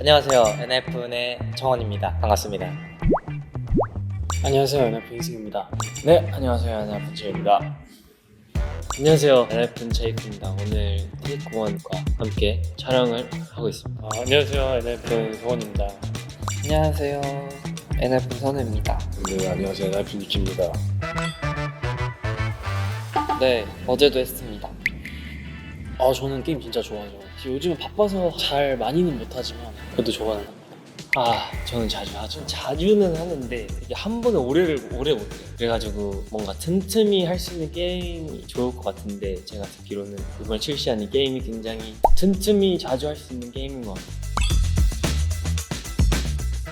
안녕하세요. NF의 정원입니다. 반갑습니다. 안녕하세요, NF 인승입니다. 네, 안녕하세요, NF 제이입니다. 안녕하세요. NF는 제이크입니다. 오늘 테이크원과 함께 촬영을 하고 있습니다. 안녕하세요, NF 성원입니다. 안녕하세요. NF 선우입니다. 네, 안녕하세요, NF 니키입니다. 네, 어제도 했습니다. 저는 게임 진짜 좋아하죠. 요즘은 바빠서 잘 많이는 못하지만 그래도 좋아하는 합니다. 저는 자주 하죠. 자주는 하는데 이게 한 번에 오래 못해요. 그래가지고 뭔가 틈틈이 할 수 있는 게임이 좋을 것 같은데 제가 듣기로는 이번 출시한 이 게임이 굉장히 틈틈이 자주 할 수 있는 게임인 것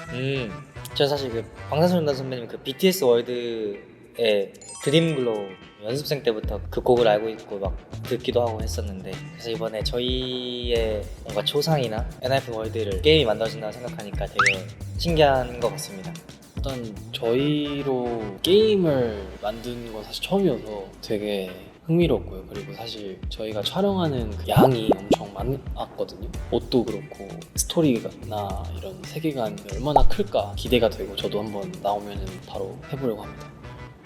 같아요. 전 사실 그 방탄소년단 선배님 그 BTS 월드의 드림글로우 연습생 때부터 그 곡을 알고 있고 막 듣기도 하고 했었는데, 그래서 이번에 저희의 뭔가 초상이나 NF 월드를 게임이 만들어진다고 생각하니까 되게 신기한 것 같습니다. 일단 저희로 게임을 만든 건 사실 처음이어서 되게 흥미롭고요. 그리고 사실 저희가 촬영하는 그 양이 엄청 많았거든요. 옷도 그렇고 스토리나 이런 세계관이 얼마나 클까 기대가 되고, 저도 한번 나오면 바로 해보려고 합니다.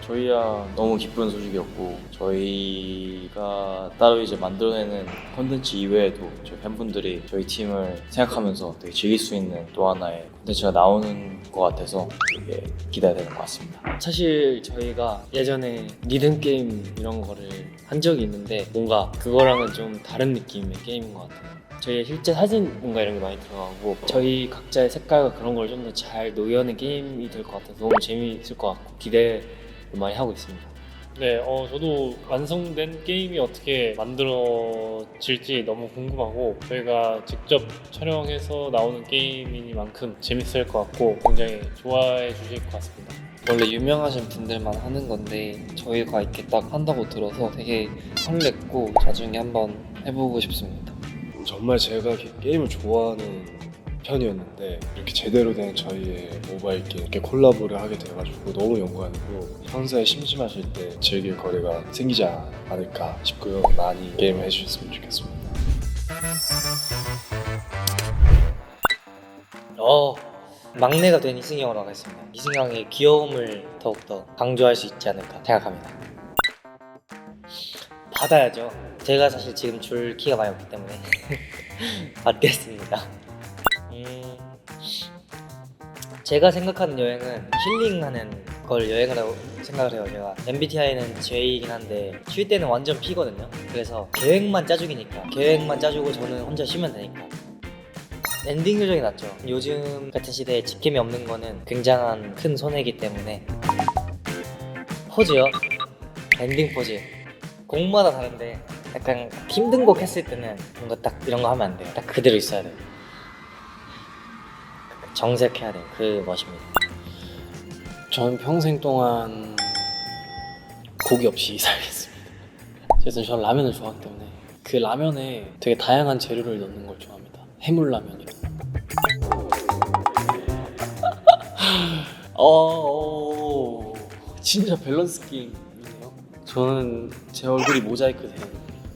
저희야 너무 기쁜 소식이었고, 저희가 따로 이제 만들어내는 콘텐츠 이외에도 저희 팬분들이 저희 팀을 생각하면서 되게 즐길 수 있는 또 하나의 콘텐츠가 나오는 것 같아서 되게 기대되는 것 같습니다. 사실 저희가 예전에 리듬 게임 이런 거를 한 적이 있는데 뭔가 그거랑은 좀 다른 느낌의 게임인 것 같아요. 저희의 실제 사진 뭔가 이런 게 많이 들어가고 저희 각자의 색깔과 그런 걸 좀 더 잘 녹여낸 게임이 될 것 같아서 너무 재미있을 것 같고 기대 많이 하고 있습니다. 네, 저도 완성된 게임이 어떻게 만들어질지 너무 궁금하고, 저희가 직접 촬영해서 나오는 게임이니만큼 재밌을 것 같고 굉장히 좋아해 주실 것 같습니다. 원래 유명하신 분들만 하는 건데 저희가 이렇게 딱 한다고 들어서 되게 설렜고 나중에 한번 해보고 싶습니다. 정말 제가 게임을 좋아하는 편이었는데 이렇게 제대로 된 저희의 모바일 게임 이렇게 콜라보를 하게 돼가지고 너무 영광이고, 평소에 심심하실 때 즐길 거리가 생기지 않을까 싶고요. 많이 게임을 해주셨으면 좋겠습니다. 막내가 된 이승이 형으로 하겠습니다. 이승이 형의 귀여움을 더욱더 강조할 수 있지 않을까 생각합니다. 받아야죠. 제가 사실 지금 줄 키가 많이 없기 때문에 받겠습니다. 제가 생각하는 여행은 힐링하는 걸 여행이라고 생각을 해요. 제가 MBTI는 J이긴 한데 쉴 때는 완전 P거든요. 그래서 계획만 짜주기니까, 계획만 짜주고 저는 혼자 쉬면 되니까 엔딩 요정이 낫죠. 요즘 같은 시대에 직캠이 없는 거는 굉장한 큰 손해이기 때문에. 포즈요? 엔딩 포즈 곡마다 다른데 약간 힘든 곡 했을 때는 뭔가 딱 이런 거 하면 안 돼요. 딱 그대로 있어야 돼요. 정색해야 돼요. 그 멋입니다. 저는 평생 동안 고기 없이 살겠습니다. 그래서 저는 라면을 좋아하기 때문에 그 라면에 되게 다양한 재료를 넣는 걸 좋아합니다. 해물라면이요. 진짜 밸런스 게임이네요. 저는 제 얼굴이 모자이크 되는,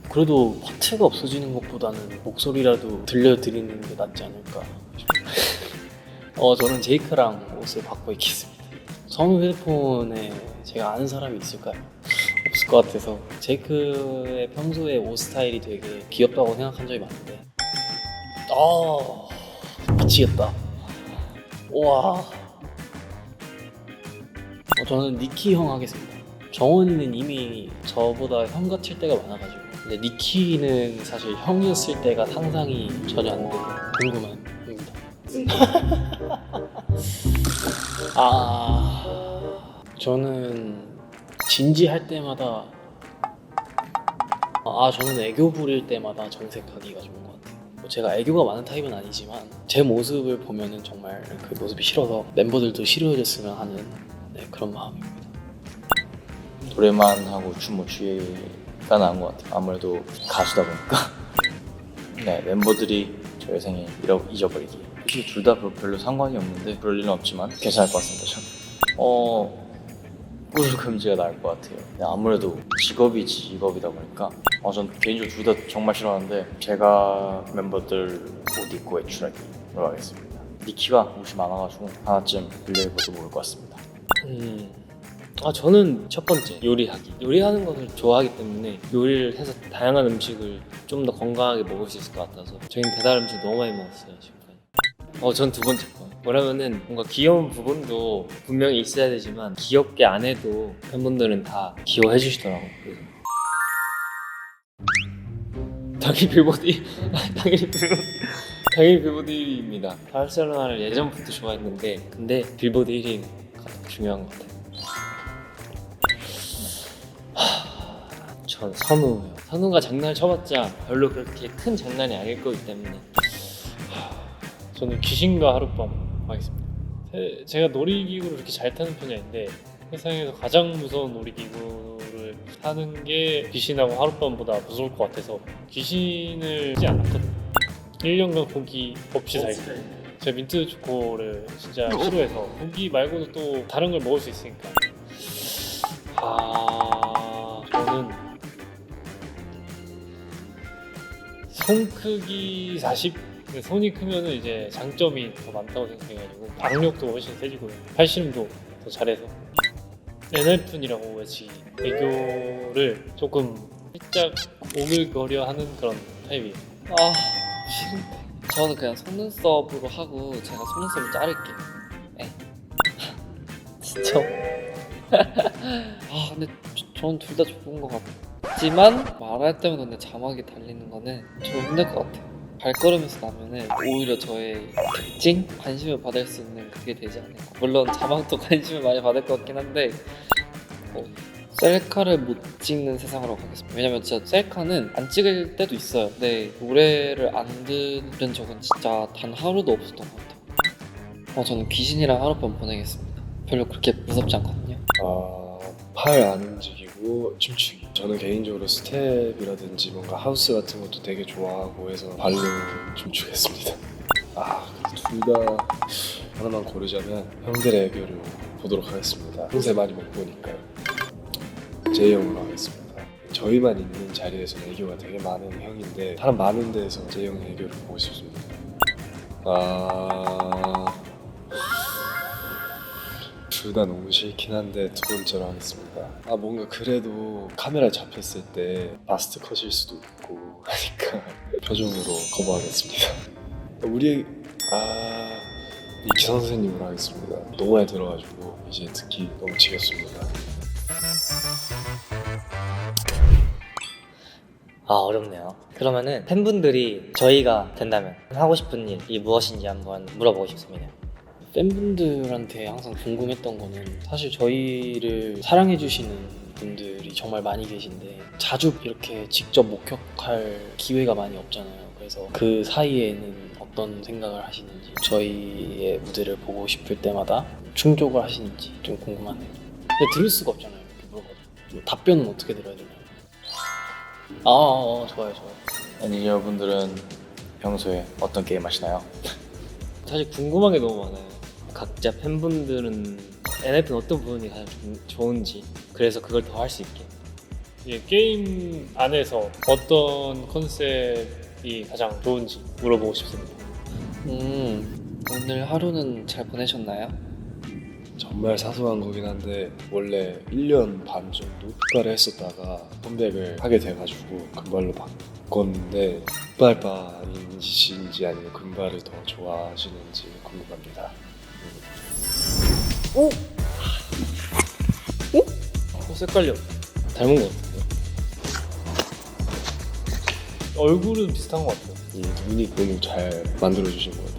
그래도 파트가 없어지는 것보다는 목소리라도 들려드리는 게 낫지 않을까 싶어요. 저는 제이크랑 옷을 바꿔 입겠습니다. 선우 휴대폰에 제가 아는 사람이 있을까요? 없을 것 같아서 제이크의 평소에 옷 스타일이 되게 귀엽다고 생각한 적이 많은데 미치겠다. 우와. 저는 니키 형 하겠습니다. 정원이는 이미 저보다 형 같을 때가 많아가지고, 근데 니키는 사실 형이었을 때가 상상이 전혀 안 되고 궁금한 형입니다. 저는 진지할 때마다 저는 애교 부릴 때마다 정색하기가 좋은 것 같아요. 제가 애교가 많은 타입은 아니지만 제 모습을 보면은 정말 그 모습이 싫어서 멤버들도 싫어해줬으면 하는 그런 마음입니다. 노래만 하고 춤 못 추기가 나은 것 같아요. 아무래도 가수다 보니까. 네, 멤버들이 저의 생일 잊어버리기. 솔직히 둘 다 별로 상관이 없는데 그럴 일은 없지만 괜찮을 것 같습니다. 저는 꾸술 금지가 나을 것 같아요. 아무래도 직업이 직업이다 보니까 전 개인적으로 둘 다 정말 싫어하는데, 제가 멤버들 옷 입고 외출하기 하겠습니다. 니키가 옷이 많아가지고 하나쯤 빌려입어도 좋을 것 같습니다. 저는 첫 번째 요리하기. 요리하는 것을 좋아하기 때문에 요리를 해서 다양한 음식을 좀 더 건강하게 먹을 수 있을 것 같아서 저희는 배달 음식 너무 많이 먹었어요 지금까지. 전 두 번째 거. 뭐라면은 뭔가 귀여운 부분도 분명히 있어야 되지만 귀엽게 안 해도 팬분들은 다 귀여워해 주시더라고요. 그래서 당연히 빌보드 1 당연히 빌보드 1위입니다. 바르셀로나를 예전부터 좋아했는데 근데 빌보드 1위 가장 중요한 것 같아요. 전 선우요. 선우가 장난을 쳐봤자 별로 그렇게 큰 장난이 아닐 거기 때문에. 저는 귀신과 하룻밤 하겠습니다. 제가 놀이기구를 그렇게 잘 타는 편이 아닌데 세상에서 가장 무서운 놀이기구를 타는 게 귀신하고 하룻밤보다 무서울 것 같아서 귀신을 하지 않았거든요. 1년간 고기 없이 살기. 제가 민트 초코를 진짜 싫어해서 고기 말고도 또 다른 걸 먹을 수 있으니까. 저는 손 크기 40. 손이 크면은 이제 장점이 더 많다고 생각해가지고 악력도 훨씬 세지고요. 팔씨름도 더 잘해서 엔하이픈이라고 외치기. 애교를 조금 살짝 오글거려 하는 그런 타입이에요. 싫은데. 저는 그냥 속눈썹으로 하고 제가 속눈썹을 자를게요. 네. 진짜. 근데 저는 둘 다 좋은 것 같지만 말할 때마다 근데 자막이 달리는 거는 좀 힘들 것 같아요. 발걸음에서 나면은 오히려 저의 특징? 관심을 받을 수 있는 그게 되지 않을까. 물론 자막도 관심을 많이 받을 것 같긴 한데 셀카를 못 찍는 세상으로 가겠습니다. 왜냐면 진짜 셀카는 안 찍을 때도 있어요. 근데 노래를 안 들은 적은 진짜 단 하루도 없었던 것 같아요. 저는 귀신이랑 하룻밤 보내겠습니다. 별로 그렇게 무섭지 않거든요. 팔 안 움직이고 춤추기. 저는 개인적으로 스텝이라든지 뭔가 하우스 같은 것도 되게 좋아하고 해서 발로 춤추겠습니다. 둘 다 하나만 고르자면 형들의 애교를 보도록 하겠습니다. 평소에 많이 못 보니까 제이 형으로 하겠습니다. 저희만 있는 자리에서 애교가 되게 많은 형인데 사람 많은 데에서 제이 형 애교를 보고 싶습니다. 둘 다 너무 싫긴 한데 두 번째로 하겠습니다. 뭔가 그래도 카메라에 잡혔을 때 바스트 컷일 수도 있고 하니까 표정으로 거부하겠습니다. 우리 니키 선생님으로 하겠습니다. 너무 많이 들어가지고 이제 듣기 너무 지겹습니다. 어렵네요. 그러면은 팬분들이 저희가 된다면 하고 싶은 일이 무엇인지 한번 물어보고 싶습니다. 팬분들한테 항상 궁금했던 거는 사실 저희를 사랑해주시는 분들이 정말 많이 계신데 자주 이렇게 직접 목격할 기회가 많이 없잖아요. 그래서 그 사이에는 어떤 생각을 하시는지, 저희의 무대를 보고 싶을 때마다 충족을 하시는지 좀 궁금하네요. 근데 들을 수가 없잖아요. 이렇게 물어봐도. 답변은 어떻게 들어야 되나요? 좋아요. 애니저분들은 평소에 어떤 게임 하시나요? 사실 궁금한 게 너무 많아요. 각자 팬분들은 엔하이픈 어떤 부분이 가장 좋은지, 그래서 그걸 더 할 수 있게. 게임 안에서 어떤 컨셉이 가장 좋은지 물어보고 싶습니다. 오늘 하루는 잘 보내셨나요? 정말 사소한 거긴 한데 원래 1년 반 정도 흑발을 했었다가 컴백을 하게 돼가지고 금발로 바꿨는데 흑발반인지 아니면 금발을 더 좋아하시는지 궁금합니다. 색깔이 닮은 것 같은데. 얼굴은 비슷한 것 같아요. 이 눈이 너무 잘 만들어주신 것 같아요.